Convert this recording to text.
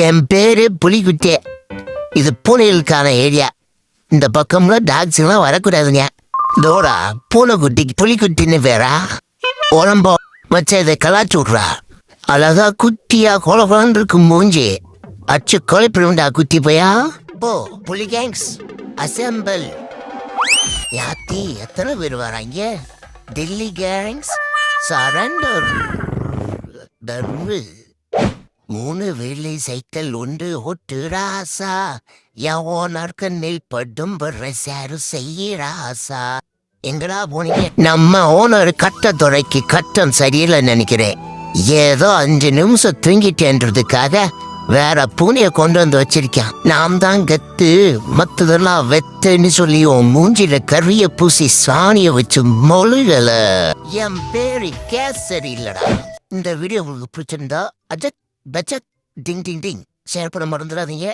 என் பேரு புலிக்குட்டி. இது பூனைகளுக்கான ஏரியா. இந்த பக்கம்ல டாக்ஸ்லாம் வரக்கூடாதுங்க. தோடா பூனைக்குட்டிக்கு புலிக்குட்டின்னு பேரா? உடம்போ வச்ச இதை கலாச்சி விட்றா. அழகா குட்டியா குழந்தை இருக்கு மூஞ்சி. அச்சு கொலைப்பிடுண்டா குட்டி பையா. போ புலி கேங்ஸ் அசெம்பிள். யாத்தி எத்தனை பேர் வராங்க? Delhi gangs surrender. தர்மு 3 வேலை சைக்கிள் உண்டு ஓட்டு ராசா. என் ஓனர் கண்ணில் படும் சாரு செய்ய ராசா. எங்கடா போனீங்க? நம்ம ஓனர் கட்ட துறைக்கு கட்டம் சரியில்லை நினைக்கிறேன். ஏதோ 5 நிமிஷம் தூங்கிட்டேன்றதுக்காக வேற பூனைய கொண்டு வந்து வச்சிருக்கான். நாம் தான் கத்து, மத்ததெல்லாம் வெத்தன்னு சொல்லி உன் மூஞ்சில கரிய பூசி சாணிய வச்சு மொழிகள. என் பேரு கேசரி இல்லடா. இந்த வீடியோ உங்களுக்கு பிடிச்சிருந்தா அஜக் பச்சக் டிங் டிங் டிங் ஷேர் பண்ண மறந்துடாதீங்க.